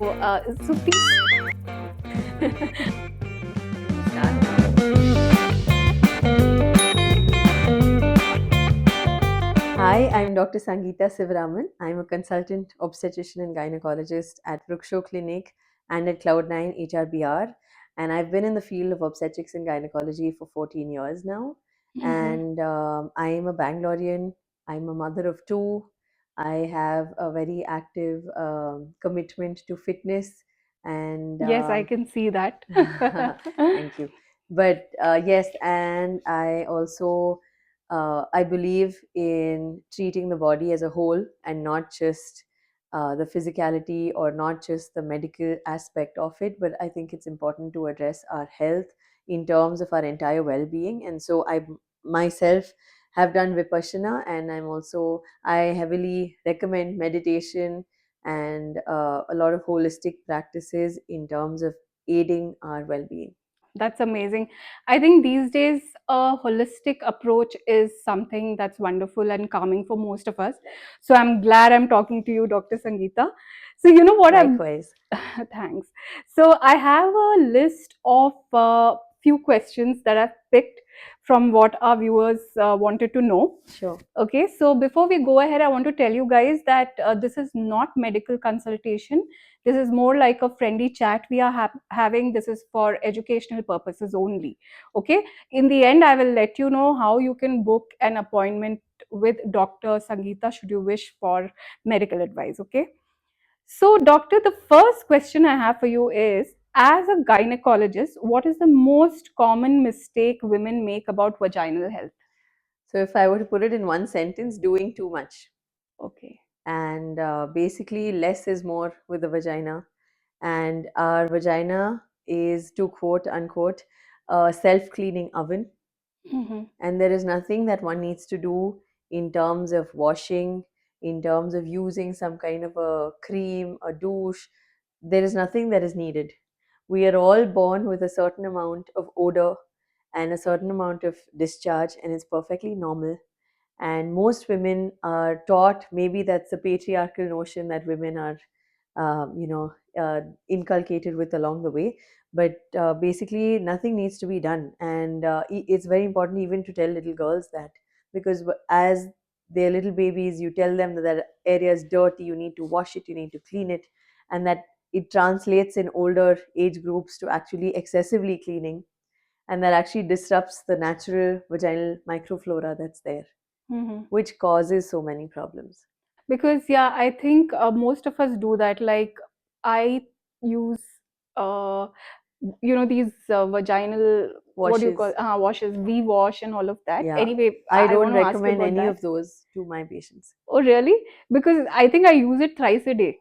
So please start Hi, I'm Dr. Sangeetha Sivaraman. I'm a consultant obstetrician and gynecologist at Vruksho Clinic and at Cloud9 HRBR. And I've been in the field of obstetrics and gynecology for 14 years now. Mhm. And I am a Bangalorean. I'm a mother of two. I have a very active commitment to fitness. And Yes, I can see that. thank you. But yes, and I also I believe in treating the body as a whole and not just the physicality or not just the medical aspect of it. But I think it's important to address our health in terms of our entire well-being. And so I myself have done Vipassana, and I heavily recommend meditation and a lot of holistic practices in terms of aiding our well-being. That's amazing. I think these days a holistic approach is something that's wonderful and calming for most of us. So I'm glad I'm talking to you, Dr. Sangeeta. So you know what I've Likewise. thanks. So I have a list of few questions that I've picked from what our viewers wanted to know. Sure. Okay, so before we go ahead, I want to tell you guys that this is not medical consultation. This is more like a friendly chat we are having. This is for educational purposes only. Okay, in the end, I will let you know how you can book an appointment with Dr. Sangeeta should you wish for medical advice. Okay, so doctor, the first question I have for you is, as a gynecologist, what is the most common mistake women make about vaginal health? So if I were to put it in one sentence, doing too much. Okay. And basically, less is more with the vagina. And our vagina is, to quote unquote, a self cleaning oven. Mhm. And there is nothing that one needs to do in terms of washing, in terms of using some kind of a cream, a douche. There is nothing that is needed. We are all born with a certain amount of odor and a certain amount of discharge, and it's perfectly normal. And most women are taught, maybe that's a patriarchal notion that women are um, you know inculcated with along the way, but basically nothing needs to be done. And it's very important even to tell little girls that, because as they're little babies, you tell them that that area is dirty, you need to wash it, you need to clean it, and that it translates in older age groups to actually excessively cleaning, and that actually disrupts the natural vaginal microflora that's there, Mhm. which causes so many problems. Because yeah, I think most of us do that. Like I use, uh, these vaginal, what do you call, Washes. washes, we wash and all of that. Yeah. Anyway, I I don't want to ask you recommend about any that. of those to my patients. Oh, really? Because I think I use it thrice a day.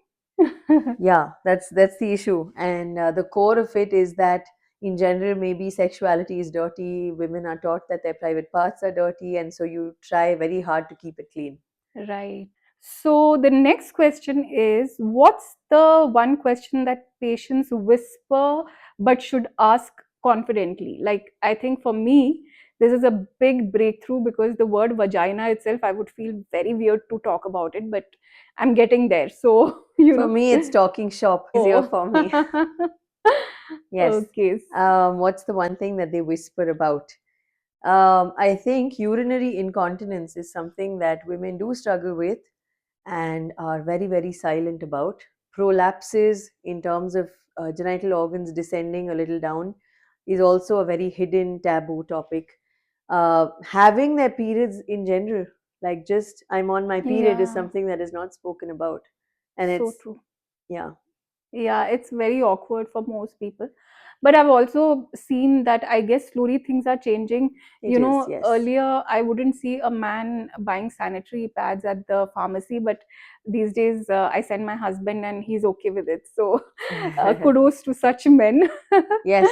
Yeah, that's the issue. And the core of it is that in general, maybe sexuality is dirty. Women are taught that their private parts are dirty, and so you try very hard to keep it clean. Right. So the next question is, what's the one question that patients whisper but should ask confidently? Like, I think for me, this is a big breakthrough because the word vagina itself, I would feel very weird to talk about it, but I'm getting there. So, For me, it's talking shop, easier Oh. for me. Yes. Okay. What's the one thing that they whisper about? I think urinary incontinence is something that women do struggle with and are very, very silent about. Prolapses, in terms of genital organs descending a little down, is also a very hidden taboo topic. Having their periods in general, like just I'm on my period, is Yeah, something that is not spoken about. And so it's, true. yeah, Yeah, it's very awkward for most people. But I've also seen that I guess slowly things are changing. it is, yes. Earlier I wouldn't see a man buying sanitary pads at the pharmacy, but these days I send my husband and he's okay with it. So kudos to such men. Yes,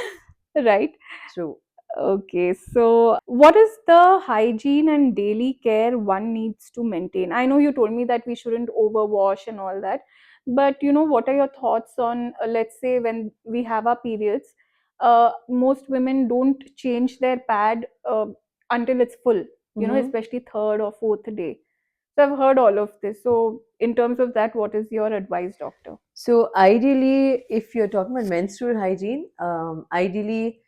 Right. true. Okay, so what is the hygiene and daily care one needs to maintain? I know you told me that we shouldn't overwash and all that, but what are your thoughts on, let's say, when we have our periods, most women don't change their pad until it's full, Hmm. especially third or fourth day. So I've heard all of this. So in terms of that, what is your advice, doctor? So ideally, if you're talking about menstrual hygiene, ideally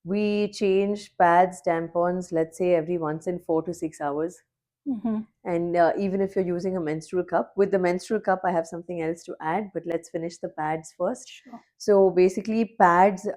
we change pads, tampons, let's say every once in 4 to 6 hours. Mm-hmm. And even if you're using a menstrual cup, with the menstrual cup, I have something else to add, but let's finish the pads first. Sure. So basically, pads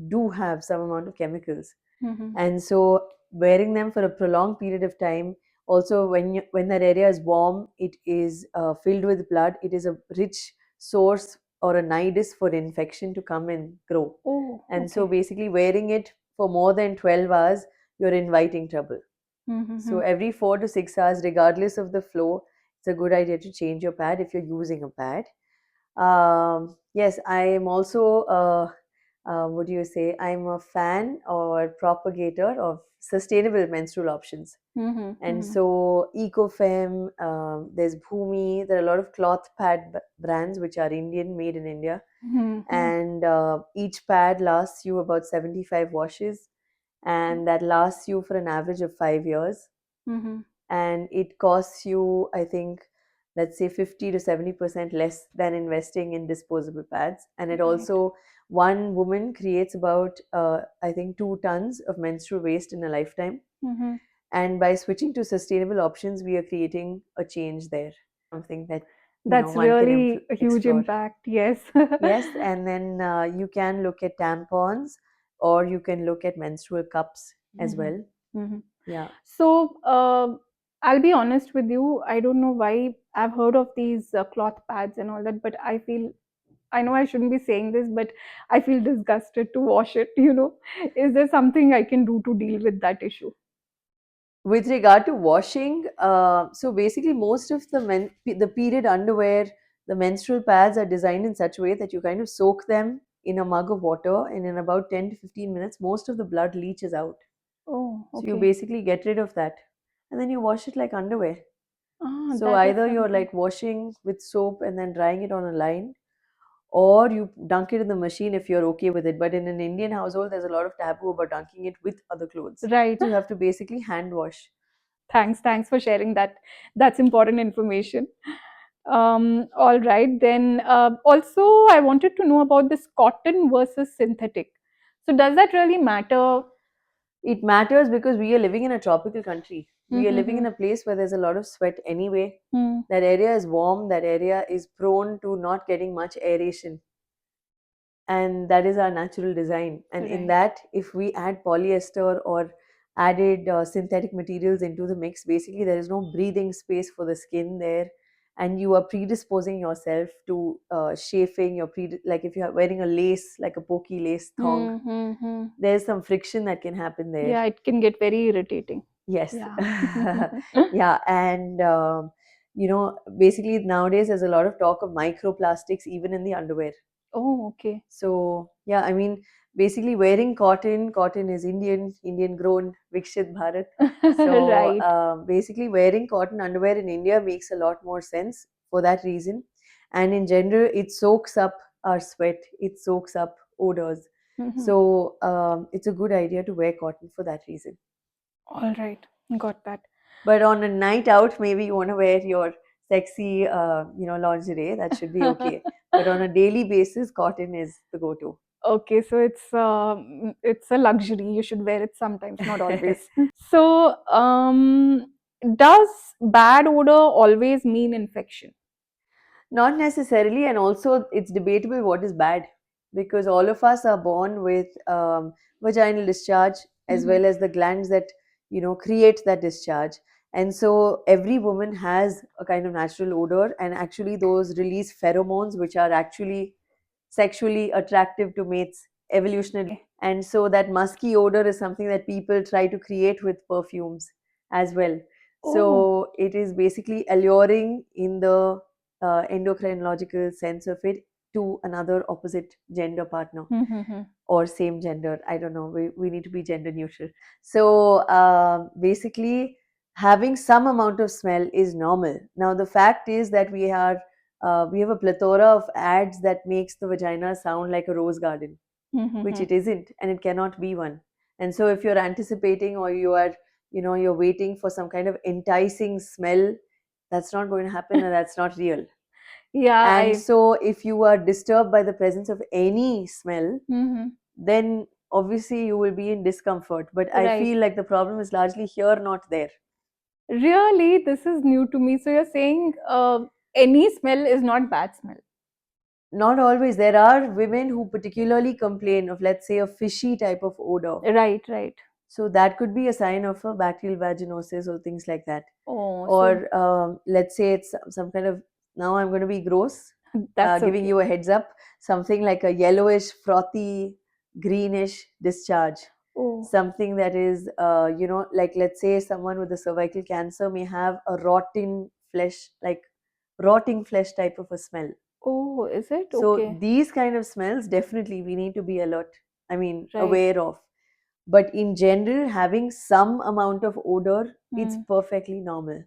do have some amount of chemicals, Mm-hmm. and so wearing them for a prolonged period of time. Also, when that area is warm, it is filled with blood. It is a rich source or a nidus for infection to come and grow. Oh, And so okay. basically, wearing it for more than 12 hours, you're inviting trouble. Mm-hmm. So every 4 to 6 hours, regardless of the flow, it's a good idea to change your pad if you're using a pad. Yes, I am also, what do you say? I'm a fan or propagator of sustainable menstrual options. Mm-hmm. And Mm-hmm. so Ecofem, there's Bhumi, there are a lot of cloth pad brands which are Indian, made in India. Mm-hmm. And each pad lasts you about 75 washes, and that lasts you for an average of 5 years. Mm-hmm. And it costs you, I think, let's say 50 to 70% less than investing in disposable pads. And it Right. also, one woman creates about, I think, 2 tons of menstrual waste in a lifetime. Mm-hmm. And by switching to sustainable options, we are creating a change there, something that That's one can really a huge explore. impact. Yes. Yes, and then you can look at tampons, or you can look at menstrual cups as Mm-hmm. well. Mm-hmm. Yeah. So, I'll be honest with you. I don't know why I've heard of these cloth pads and all that, but I know I shouldn't be saying this, but I feel disgusted to wash it. Is there something I can do to deal with that issue? With regard to washing, so basically most of the period underwear, the menstrual pads are designed in such a way that you kind of soak them in a mug of water, and in about 10 to 15 minutes most of the blood leaches out. Oh, So you okay. basically get rid of that, and then you wash it like underwear. Ah, So that is either you're something. like washing with soap and then drying it on a line, or you dunk it in the machine if you're okay with it. But in an Indian household, there's a lot of taboo about dunking it with other clothes. Right. You have to basically hand wash. Thanks for sharing that. That's important information. All right. Then, also, I wanted to know about this cotton versus synthetic. So, does that really matter? It matters because we are living in a tropical country. We are living Mm-hmm. in a place where there's a lot of sweat anyway. Mm, That area is warm, that area is prone to not getting much aeration. And that is our natural design. And in right. that, if we add polyester or added synthetic materials into the mix, basically there is no breathing space for the skin there. And you are predisposing yourself to chafing. Like if you are wearing a lace, like a pokey lace thong, Mm-hmm. there's some friction that can happen there. Yeah, it can get very irritating. Yes. Yeah. Yeah. And, basically nowadays there's a lot of talk of microplastics even in the underwear. Oh, okay. So, yeah, I mean, basically wearing cotton is Indian grown, Vikshit Bharat. So, Right. basically wearing cotton underwear in India makes a lot more sense for that reason. And in general, it soaks up our sweat, it soaks up odors. Mhm. So, it's a good idea to wear cotton for that reason. All right. Got that. But on a night out, maybe you want to wear your sexy, lingerie. That should be okay. But on a daily basis, cotton is the go-to. Okay, so it's a luxury. You should wear it sometimes, not always. So, does bad odor always mean infection? Not necessarily, and also it's debatable what is bad, because all of us are born with vaginal discharge as Mm-hmm. well as the glands that create that discharge. And so every woman has a kind of natural odor, and actually those release pheromones which are actually sexually attractive to mates evolutionarily. And so that musky odor is something that people try to create with perfumes as well. Oh. So it is basically alluring in the endocrinological sense of it to another opposite gender partner Mm-hmm. or same gender. I don't know. We need to be gender neutral. So basically, having some amount of smell is normal. Now, the fact is that we have a plethora of ads that makes the vagina sound like a rose garden, which Mm-hmm. it isn't, and it cannot be one. And so, if you're anticipating, or you're waiting for some kind of enticing smell That's not going to happen, and that's not real. Yeah, And I. so, if you are disturbed by the presence of any smell, Hmm. then obviously you will be in discomfort. But I Right. feel like the problem is largely here, not there. Really, this is new to me. So you're saying any smell is not bad smell? Not always. There are women who particularly complain of, let's say, a fishy type of odor. Right, right. So that could be a sign of a bacterial vaginosis or things like that. Oh, so Or let's say it's some kind of, now I'm going to be gross, that's giving okay. you a heads up, something like a yellowish, frothy, greenish discharge. Oh, Something that is, like let's say someone with a cervical cancer may have a rotten flesh, like rotting flesh type of a smell. oh, is it So okay? these kind of smells definitely we need to be alert, I mean, Right. aware of. But in general, having some amount of odor, it's Hmm. perfectly normal.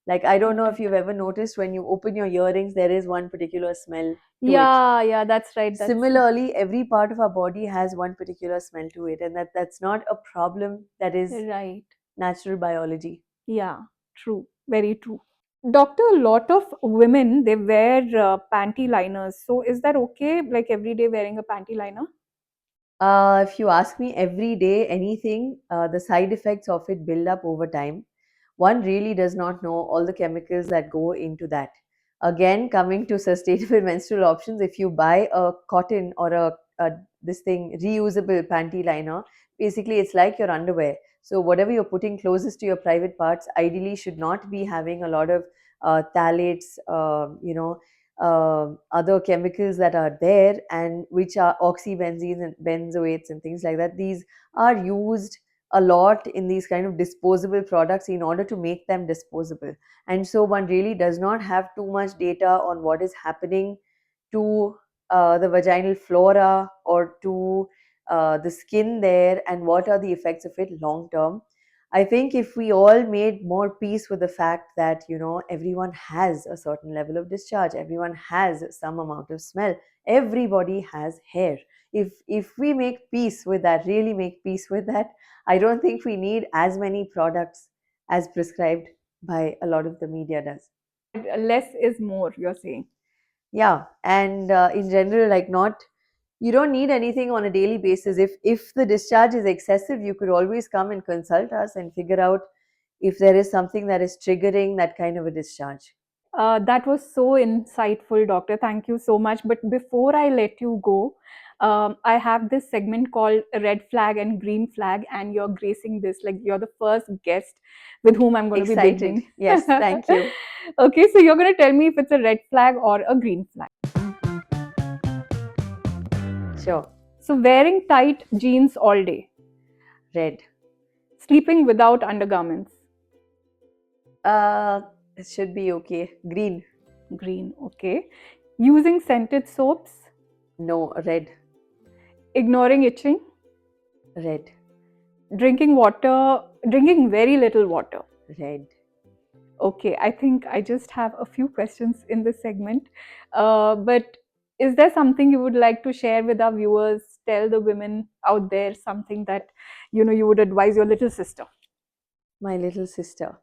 Like, I don't know Okay. if you've ever noticed when you open your earrings, there is one particular smell to it. Yeah, yeah, that's right. That's Similarly, every part of our body has one particular smell to it, and that's not a problem. That is right. natural biology. Yeah, true. Very true. Doctor, a lot of women they wear panty liners. So is that okay? Like every day wearing a panty liner? If you ask me every day anything, the side effects of it build up over time. One really does not know all the chemicals that go into that. Again, coming to sustainable menstrual options, if you buy a cotton or a this thing reusable panty liner, basically it's like your underwear. So whatever you're putting closest to your private parts, ideally should not be having a lot of phthalates, other chemicals that are there, and which are oxybenzenes and benzoates and things like that. These are used a lot in these kind of disposable products in order to make them disposable. And so one really does not have too much data on what is happening to the vaginal flora or to the skin there, and what are the effects of it long term. I think if we all made more peace with the fact that, everyone has a certain level of discharge, everyone has some amount of smell, everybody has hair. If we make peace with that, really make peace with that, I don't think we need as many products as prescribed by a lot of the media does. Less is more, you're saying. Yeah, and in general, like, not, you don't need anything on a daily basis. If the discharge is excessive, you could always come and consult us and figure out if there is something that is triggering that kind of a discharge. That was so insightful, doctor. Thank you so much. But before I let you go, I have this segment called Red Flag and Green Flag, and you're gracing this. Like you're the first guest with whom I'm going to be Excited. beginning. Yes, thank you. Okay, so you're going to tell me if it's a red flag or a green flag. Sure. So, wearing tight jeans all day, Red. sleeping without undergarments, Uh, it should be okay. Green. green. Okay. Using scented soaps, No, red. ignoring itching, Red. drinking water, drinking very little water. Red. Okay, I think I just have a few questions in this segment. But is there something you would like to share with our viewers? Tell the women out there something that you would advise your little sister. My little sister.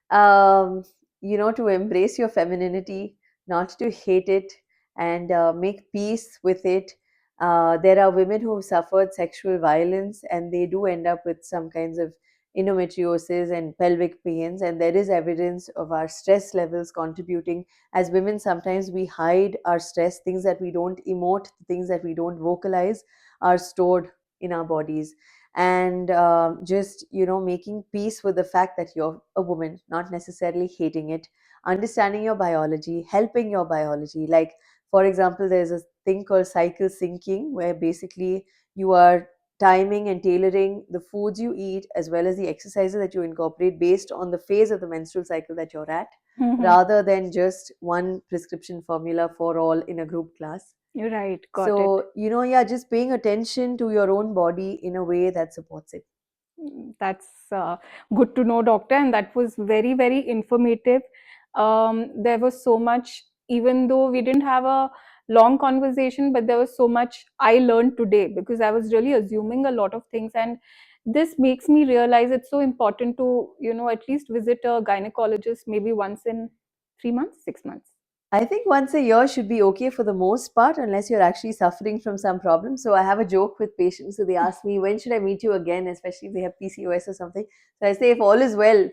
Um, to embrace your femininity, not to hate it, and make peace with it. There are women who have suffered sexual violence, and they do end up with some kinds of endometriosis and pelvic pains, and there is evidence of our stress levels contributing. As women, sometimes we hide our stress. Things that we don't emote, things that we don't vocalize, are stored in our bodies. And just, making peace with the fact that you're a woman, not necessarily hating it, understanding your biology, helping your biology. Like, for example, there's a thing called cycle syncing, where basically you are timing and tailoring the foods you eat as well as the exercises that you incorporate based on the phase of the menstrual cycle that you're at, Mhm. rather than just one prescription formula for all in a group class. You're right, got it. So, yeah, just paying attention to your own body in a way that supports it. That's good to know, doctor, and that was very, very informative. There was so much, even though we didn't have a long conversation, but there was so much I learned today because I was really assuming a lot of things, and this makes me realize it's so important to, at least visit a gynecologist maybe once in 3 months, 6 months? I think once a year should be okay for the most part, unless you're actually suffering from some problem. So I have a joke with patients. So they ask me, when should I meet you again, especially if they have PCOS or something. So I say, if all is well,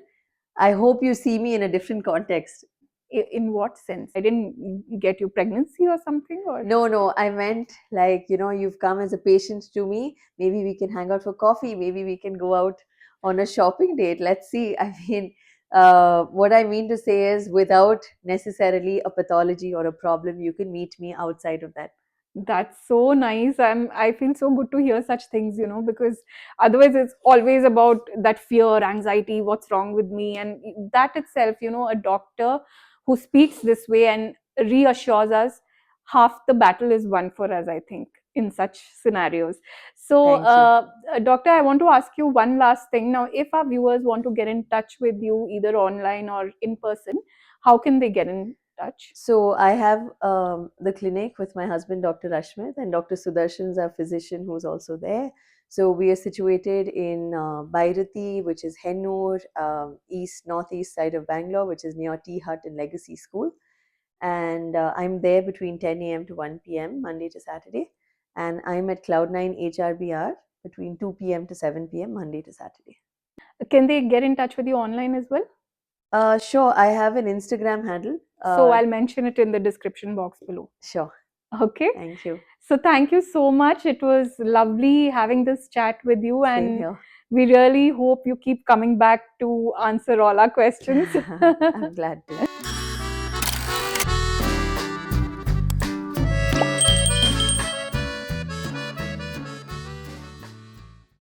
I hope you see me in a different context. In what sense? I didn't get you, pregnancy or something, or? No, I meant like, you've come as a patient to me. Maybe we can hang out for coffee. Maybe we can go out on a shopping date. Let's see. I mean, what I mean to say is, without necessarily a pathology or a problem, you can meet me outside of that. That's so nice. I feel so good to hear such things, because otherwise it's always about that fear, anxiety, what's wrong with me. And that itself, a doctor who speaks this way and reassures us, half the battle is won for us, I think, in such scenarios. So, Thank you. doctor, I want to ask you one last thing. Now, if our viewers want to get in touch with you either online or in person, how can they get in touch? So I have the clinic with my husband, Dr. Rashmit, and Dr. Sudarshan's our physician who's also there. So we are situated in Byrathi, which is Hennur, northeast side of Bangalore, which is near Tea Hut and Legacy School. And I'm there between 10 a.m. to 1 p.m. Monday to Saturday. And I'm at Cloud9 HRBR between 2 p.m. to 7 p.m. Monday to Saturday. Can they get in touch with you online as well? Sure, I have an Instagram handle. So I'll mention it in the description box below. Sure. Okay. Thank you. So thank you so much. It was lovely having this chat with you, Same and here. we really hope you keep coming back to answer all our questions. I'm glad to.